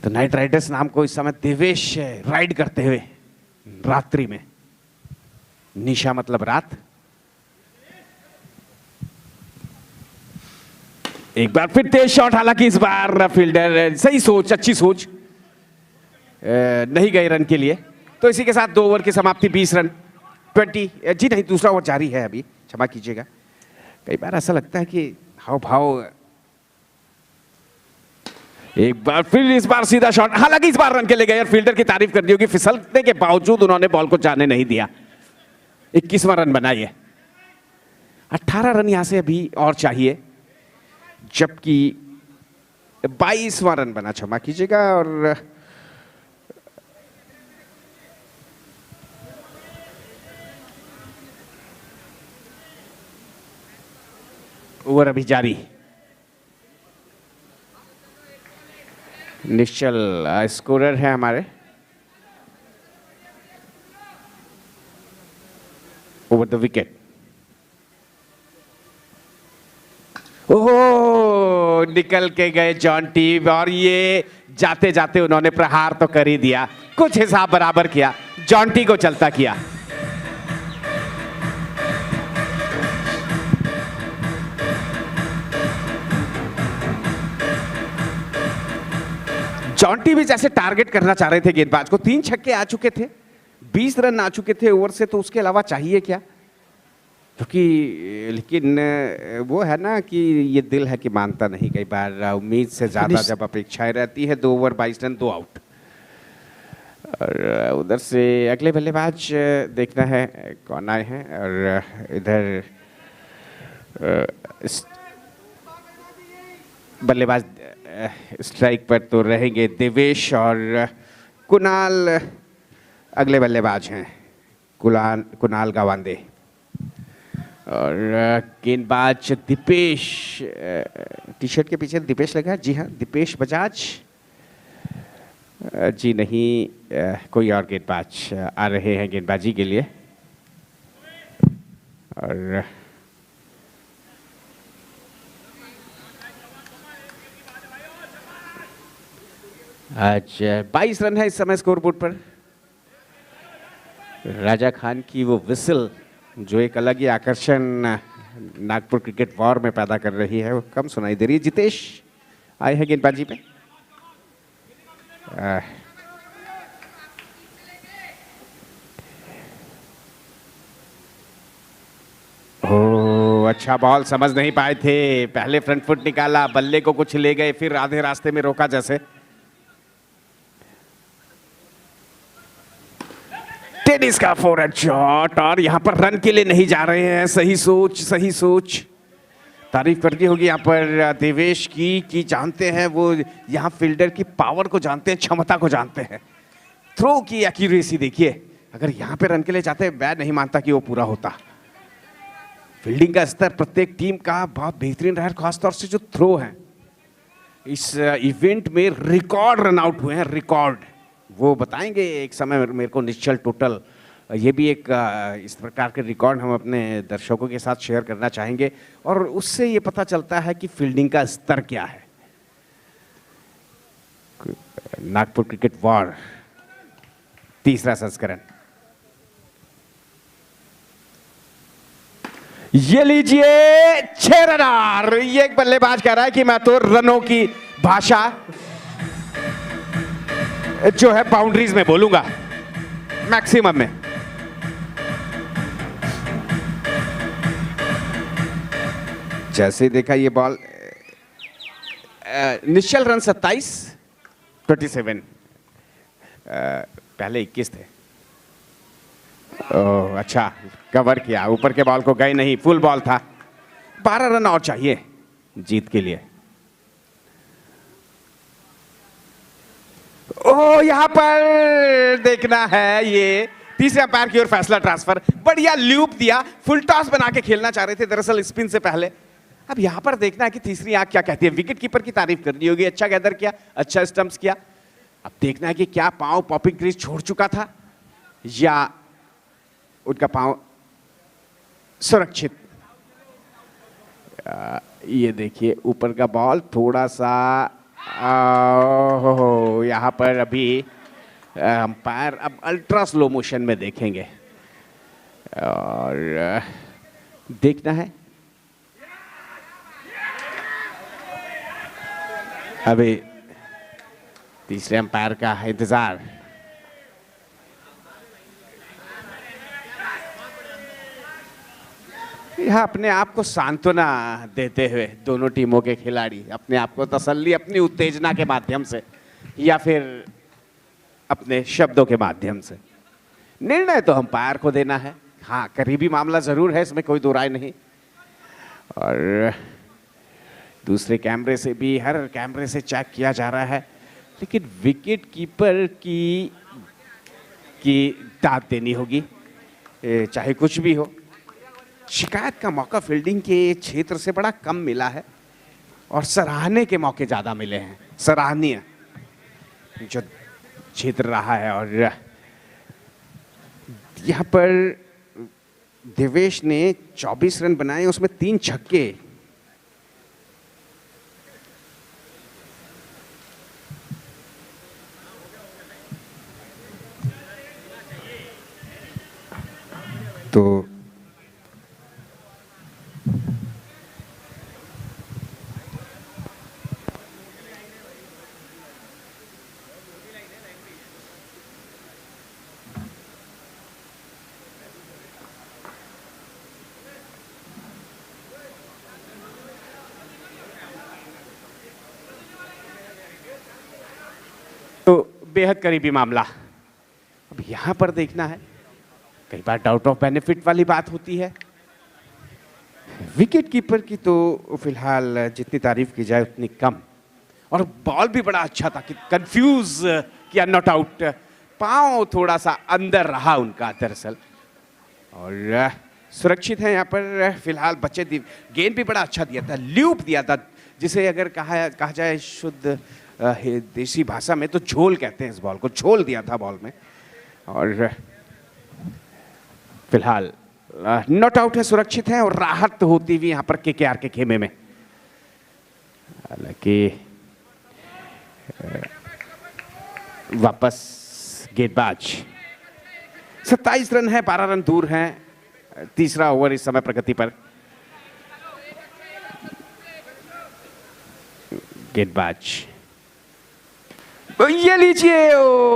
तो नाइट राइडर्स नाम को इस समय देवेश राइड करते हुए रात्रि में। निशा मतलब रात। एक बार फिर तेज शॉट, हालांकि इस बार फील्डर सही सोच, अच्छी सोच, नहीं गए रन के लिए। तो इसी के साथ 2 ओवर की समाप्ति, 20 रन 20। जी नहीं, दूसरा ओवर जारी है अभी, क्षमा कीजिएगा। कई बार ऐसा लगता है कि हाव भाव। एक बार फिर इस बार सीधा शॉट, हालांकि इस बार रन के लिए गए। फील्डर की तारीफ करनी होगी, फिसलने के बावजूद उन्होंने बॉल को जाने नहीं दिया। 21वां रन बनाई है। 18 रन यहां से अभी और चाहिए, जबकि 22वां रन बना, क्षमा कीजिएगा। और ओवर अभी जारी। निश्चल स्कोरर है हमारे। Over the wicket. ओह, निकल के गए जॉन्टी, और ये जाते जाते उन्होंने प्रहार तो कर ही दिया, कुछ हिसाब बराबर किया, जॉन्टी को चलता किया। जॉन्टी भी जैसे टारगेट करना चाह रहे थे गेंदबाज को। 3 छक्के आ चुके थे, 20 रन आ चुके थे ओवर से, तो उसके अलावा चाहिए क्या? क्योंकि लेकिन वो है ना कि ये दिल है कि मानता नहीं, कई बार उम्मीद से ज्यादा जब अपेक्षाएं रहती है। 2 ओवर 22 रन 2 आउट। और उधर से अगले बल्लेबाज देखना है कौन आए हैं। और इधर बल्लेबाज स्ट्राइक पर तो रहेंगे देवेश, और कुणाल अगले बल्लेबाज हैं, कुणाल गावांदे। और गेंदबाज दीपेश, टी शर्ट के पीछे दीपेश लगा है। जी हाँ, दीपेश बजाज। जी नहीं, कोई और गेंदबाज आ रहे हैं गेंदबाजी के लिए। और आज 22 रन है इस समय स्कोरबोर्ड पर। राजा खान की वो विसल जो एक अलग ही आकर्षण नागपुर क्रिकेट वॉर में पैदा कर रही है, वो कम सुनाई दे रही है। जितेश आए हैं गेंदबाजी पे। ओह, अच्छा बॉल, समझ नहीं पाए थे। पहले फ्रंट फुट निकाला, बल्ले को कुछ ले गए, फिर आधे रास्ते में रोका जैसे। टेनिस का फॉरवर्ड शॉट, और यहां पर रन के लिए नहीं जा रहे हैं। सही सोच, सही सोच। तारीफ करनी होगी यहाँ पर देवेश की कि जानते हैं वो, यहाँ फील्डर की पावर को जानते हैं, क्षमता को जानते हैं। थ्रो की एक्यूरेसी देखिए, अगर यहाँ पे रन के लिए जाते, मैं नहीं मानता कि वो पूरा होता। फील्डिंग का स्तर प्रत्येक टीम का बहुत बेहतरीन रहा, खासतौर से जो थ्रो है। इस इवेंट में रिकॉर्ड रन आउट हुए हैं, रिकॉर्ड। वो बताएंगे एक समय मेरे को निश्चल टोटल। ये भी एक इस प्रकार के रिकॉर्ड हम अपने दर्शकों के साथ शेयर करना चाहेंगे, और उससे ये पता चलता है कि फील्डिंग का स्तर क्या है। नागपुर क्रिकेट वॉर तीसरा संस्करण। ये लीजिए 6 रन। ये एक बल्लेबाज कह रहा है कि मैं तो रनों की भाषा जो है बाउंड्रीज में बोलूंगा, मैक्सिमम में। जैसे देखा ये बॉल, निश्चल रन 27, 27, पहले 21 थे। ओह, अच्छा कवर किया, ऊपर के बॉल को गए नहीं, फुल बॉल था। 12 रन और चाहिए जीत के लिए। ओह, यहाँ पर देखना है ये तीसरे अंपायर की ओर फैसला ट्रांसफर। बढ़िया लूप दिया, फुल टॉस बना के खेलना चाह रहे थे दरअसल स्पिन से पहले। अब यहाँ पर देखना है कि तीसरी आंख क्या कहती है। विकेट कीपर की तारीफ करनी होगी, अच्छा गैदर किया, अच्छा स्टंप्स किया। अब देखना है कि क्या पांव पॉपिंग क्रीज छोड़ चुका था या उनका पांव सुरक्षित। ये देखिए ऊपर का बॉल थोड़ा सा यहाँ पर अभी अंपायर अब अल्ट्रा स्लो मोशन में देखेंगे और देखना है अभी तीसरे अंपायर का इंतजार। यह अपने आप को सांत्वना देते हुए दोनों टीमों के खिलाड़ी अपने आप को तसल्ली अपनी उत्तेजना के माध्यम से या फिर अपने शब्दों के माध्यम से। निर्णय तो अंपायर को देना है। हाँ, करीबी मामला जरूर है, इसमें कोई दो राय नहीं। और दूसरे कैमरे से भी, हर कैमरे से चेक किया जा रहा है, लेकिन विकेट कीपर की दाद देनी होगी चाहे कुछ भी हो। शिकायत का मौका फील्डिंग के क्षेत्र से बड़ा कम मिला है और सराहने के मौके ज्यादा मिले हैं। सराहनीय जो क्षेत्र रहा है। और यहाँ पर देवेश ने 24 रन बनाए, उसमें 3 छक्के। तो बेहद करीबी मामला। अब यहां पर देखना है, कई बार डाउट ऑफ बेनिफिट वाली बात होती है। विकेट कीपर की तो फिलहाल जितनी तारीफ की जाए उतनी कम। और बॉल भी बड़ा अच्छा था कि कंफ्यूज किया, नॉट आउट। पांव थोड़ा सा अंदर रहा उनका दरअसल और सुरक्षित है यहाँ पर फिलहाल बच्चे। गेंद भी बड़ा अच्छा दिया था, ल्यूप दिया था, जिसे अगर कहा जाए शुद्ध देसी भाषा में तो झोल कहते हैं। इस बॉल को झोल दिया था बॉल में और फिलहाल नॉट आउट है, सुरक्षित है। और राहत होती हुई यहां पर केकेआर के खेमे में। हालांकि वापस गेंदबाज 27 रन है, 12 रन दूर हैं। तीसरा ओवर इस समय प्रगति पर। गेंदबाज ये लीजिए,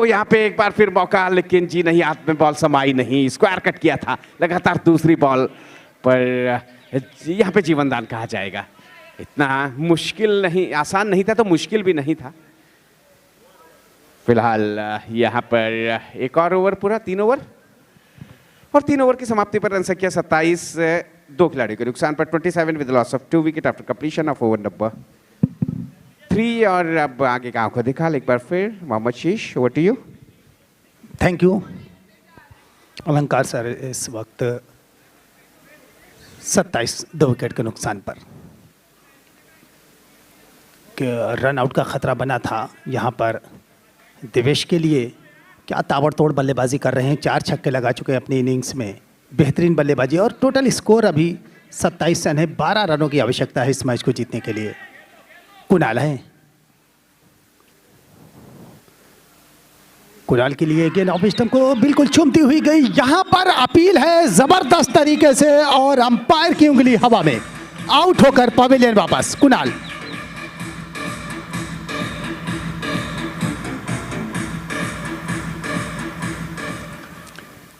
यहाँ पे एक बार फिर मौका, लेकिन जी नहीं, हाथ में बॉल समाई नहीं। स्क्वायर कट किया था लगातार दूसरी बॉल पर। यहाँ पे जीवन दान कहा जाएगा। इतना मुश्किल नहीं, आसान नहीं था तो मुश्किल भी नहीं था। फिलहाल यहाँ पर एक और ओवर पूरा, 3 ओवर और 3 ओवर की समाप्ति पर रन संख्या 27, 2 खिलाड़ियों के नुकसान पर 27 with loss of 2 wicket after completion of over number 3। और अब आगे का आंखों दिखा एक बार फिर Mohammad Shish, over to you. Thank you Alankar sir. इस वक्त 27 2 विकेट के नुकसान पर रन आउट का खतरा बना था यहाँ पर देवेश के लिए। क्या ताबड़तोड़ बल्लेबाजी कर रहे हैं, 4 छक्के लगा चुके हैं अपनी इनिंग्स में, बेहतरीन बल्लेबाजी। और टोटल स्कोर अभी 27 रन है, 12 रनों की आवश्यकता है इस मैच को जीतने के लिए। कुणाल है, कुणाल के लिए गेंद ऑफ स्टंप को बिल्कुल चूमती हुई गई। यहां पर अपील है जबरदस्त तरीके से और अंपायर की उंगली हवा में, आउट होकर पवेलियन वापस। कुणाल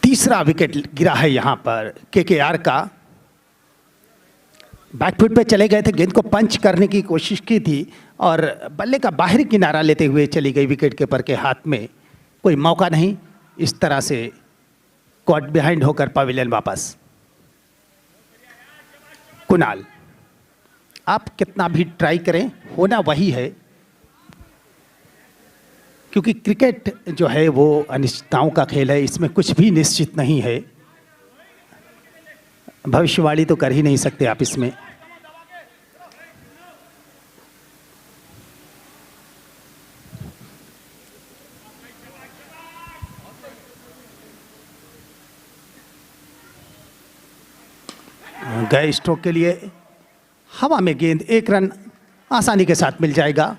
तीसरा विकेट गिरा है यहां पर केकेआर का। बैकफुट पे चले गए थे, गेंद को पंच करने की कोशिश की थी और बल्ले का बाहरी किनारा लेते हुए चली गई विकेट कीपर के हाथ में। कोई मौका नहीं, इस तरह से कॉट बिहाइंड होकर पवेलियन वापस। कुणाल, आप कितना भी ट्राई करें, होना वही है। क्योंकि क्रिकेट जो है वो अनिश्चितताओं का खेल है, इसमें कुछ भी निश्चित नहीं है। भविष्यवाणी तो कर ही नहीं सकते आप इसमें। गए स्ट्रोक के लिए, हवा में गेंद, 1 रन आसानी के साथ मिल जाएगा।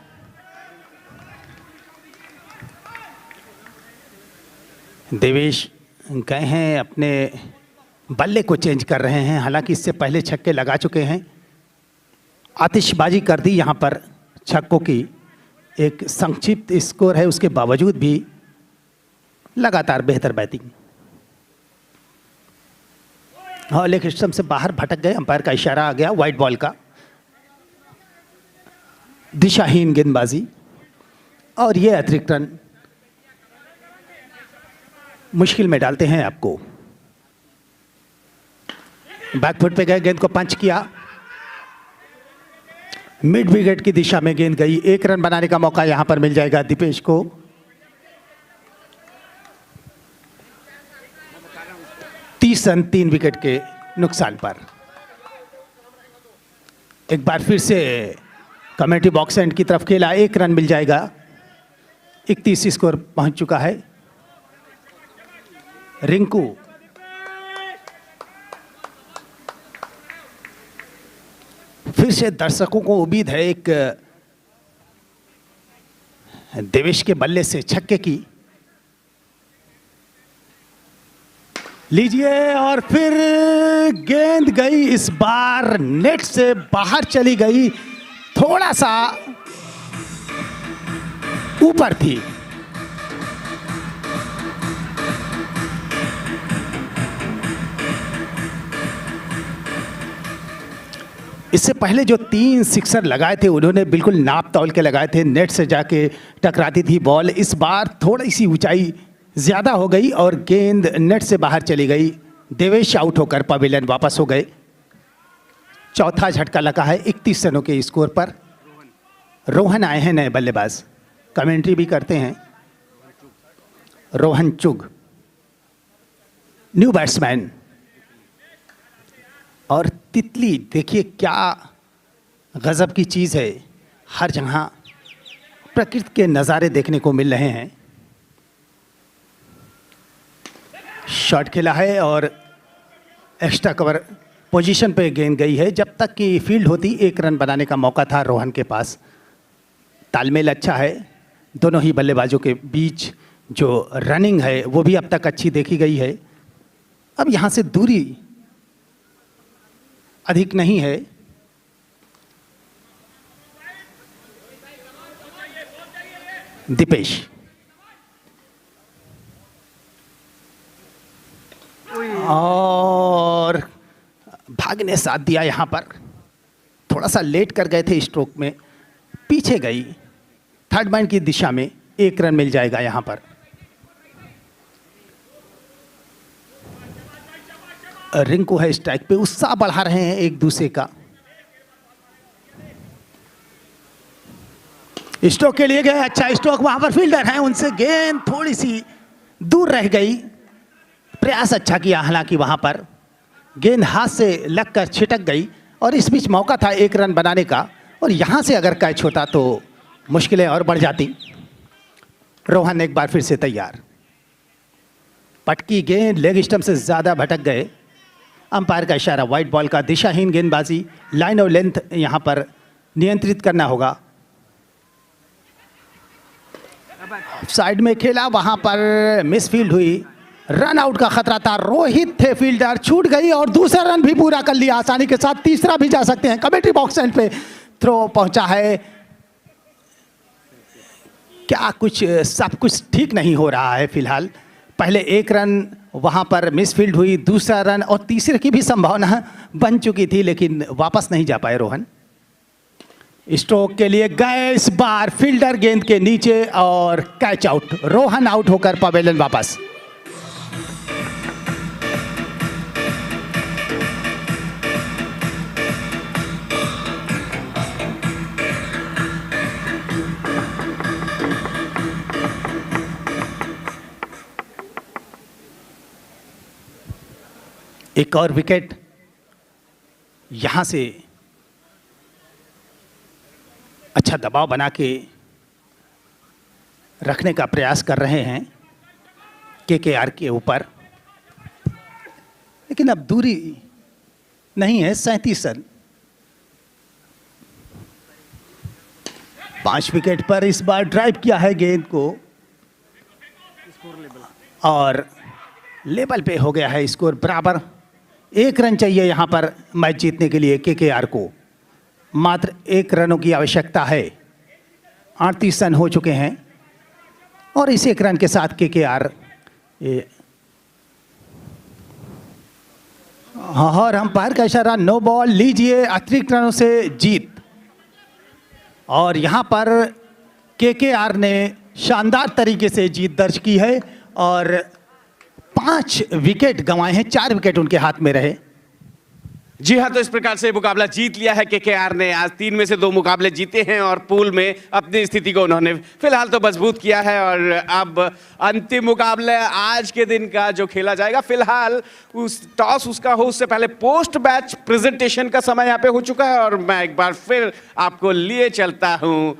देवेश गए हैं, अपने बल्ले को चेंज कर रहे हैं, हालांकि इससे पहले छक्के लगा चुके हैं। आतिशबाजी कर दी यहाँ पर छक्कों की। एक संक्षिप्त स्कोर है, उसके बावजूद भी लगातार बेहतर बैटिंग। हाँ, लेग स्टंप से बाहर भटक गए, अंपायर का इशारा आ गया वाइड बॉल का। दिशाहीन गेंदबाजी और ये अतिरिक्त रन मुश्किल में डालते हैं आपको। बैकफुट पे गए, गेंद को पंच किया, मिड विकेट की दिशा में गेंद गई। 1 रन बनाने का मौका यहां पर मिल जाएगा दीपेश को। 30 रन 3 विकेट के नुकसान पर। एक बार फिर से कमेटी बॉक्स एंड की तरफ खेला, 1 रन मिल जाएगा। 31 स्कोर पहुंच चुका है। रिंकू फिर से दर्शकों को उम्मीद है एक देवेश के बल्ले से छक्के की। लीजिए, और फिर गेंद गई, इस बार नेट से बाहर चली गई, थोड़ा सा ऊपर थी। इससे पहले जो 3 सिक्सर लगाए थे उन्होंने बिल्कुल नाप तौल के लगाए थे, नेट से जाके टकराती थी बॉल। इस बार थोड़ी सी ऊंचाई ज़्यादा हो गई और गेंद नेट से बाहर चली गई। देवेश आउट होकर पवेलियन वापस हो गए। चौथा झटका लगा है 31 रनों के स्कोर पर। रोहन आए हैं नए बल्लेबाज, कमेंट्री भी करते हैं। रोहन चुग न्यू बैट्समैन। और तितली देखिए क्या गजब की चीज़ है, हर जगह प्रकृति के नज़ारे देखने को मिल रहे हैं। शॉट खेला है और एक्स्ट्रा कवर पोजीशन पे गेंद गई है। जब तक कि फील्ड होती 1 रन बनाने का मौका था रोहन के पास। तालमेल अच्छा है दोनों ही बल्लेबाजों के बीच, जो रनिंग है वो भी अब तक अच्छी देखी गई है। अब यहाँ से दूरी अधिक नहीं है। दीपेश और भाग ने साथ दिया, यहाँ पर थोड़ा सा लेट कर गए थे स्ट्रोक में, पीछे गई। थर्ड मैन की दिशा में 1 रन मिल जाएगा यहाँ पर। रिंकू है स्ट्राइक पे, उत्साह बढ़ा रहे हैं एक दूसरे का। स्ट्रोक के लिए गए, अच्छा स्ट्रोक, वहां पर फील्डर हैं, उनसे गेंद थोड़ी सी दूर रह गई। प्रयास अच्छा किया, हालांकि वहां पर गेंद हाथ से लगकर छिटक गई और इस बीच मौका था 1 रन बनाने का, और यहां से अगर कैच होता तो मुश्किलें और बढ़ जाती। रोहन एक बार फिर से तैयार। पटकी गेंद लेग स्टंप से ज़्यादा भटक गए। अंपायर का इशारा वाइड बॉल का। दिशाहीन गेंदबाजी, लाइन और लेंथ यहाँ पर नियंत्रित करना होगा। साइड में खेला, वहाँ पर मिसफील्ड हुई, रन आउट का खतरा था। रोहित थे फील्डर, छूट गई और दूसरा रन भी पूरा कर लिया आसानी के साथ। तीसरा भी जा सकते हैं। कमेटी बॉक्स एंड पे थ्रो पहुंचा है। क्या कुछ सब कुछ ठीक नहीं हो रहा है फिलहाल। पहले 1 रन वहाँ पर मिसफील्ड हुई, दूसरा रन और तीसरे की भी संभावना बन चुकी थी, लेकिन वापस नहीं जा पाए रोहन। स्ट्रोक के लिए गए, इस बार फील्डर गेंद के नीचे और कैच आउट। रोहन आउट होकर पवेलियन वापस। एक और विकेट यहाँ से अच्छा दबाव बना के रखने का प्रयास कर रहे हैं केकेआर के ऊपर, लेकिन अब दूरी नहीं है। 37 रन। 5 विकेट पर इस बार ड्राइव किया है गेंद को और लेवल पे हो गया है स्कोर बराबर। 1 रन चाहिए यहाँ पर मैच जीतने के लिए केकेआर को। मात्र 1 रनों की आवश्यकता है। 38 रन हो चुके हैं और इस 1 रन के साथ केकेआर और अंपायर का इशारा नो बॉल लीजिए, अतिरिक्त रनों से जीत। और यहाँ पर केकेआर ने शानदार तरीके से जीत दर्ज की है और 5 विकेट गंवाए हैं, 4 विकेट उनके हाथ में रहे। जी हाँ, तो इस प्रकार से मुकाबला जीत लिया है केकेआर ने। आज 3 में से 2 मुकाबले जीते हैं और पूल में अपनी स्थिति को उन्होंने फिलहाल तो मजबूत किया है। और अब अंतिम मुकाबले आज के दिन का जो खेला जाएगा, फिलहाल उस टॉस उसका हो उससे पहले पोस्ट मैच प्रेजेंटेशन का समय यहाँ पे हो चुका है और मैं एक बार फिर आपको लिए चलता हूँ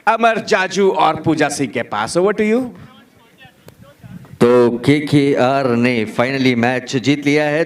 अमर जाजू और पूजा सिंह के पास। Over to you. तो केकेआर ने फाइनली मैच जीत लिया है।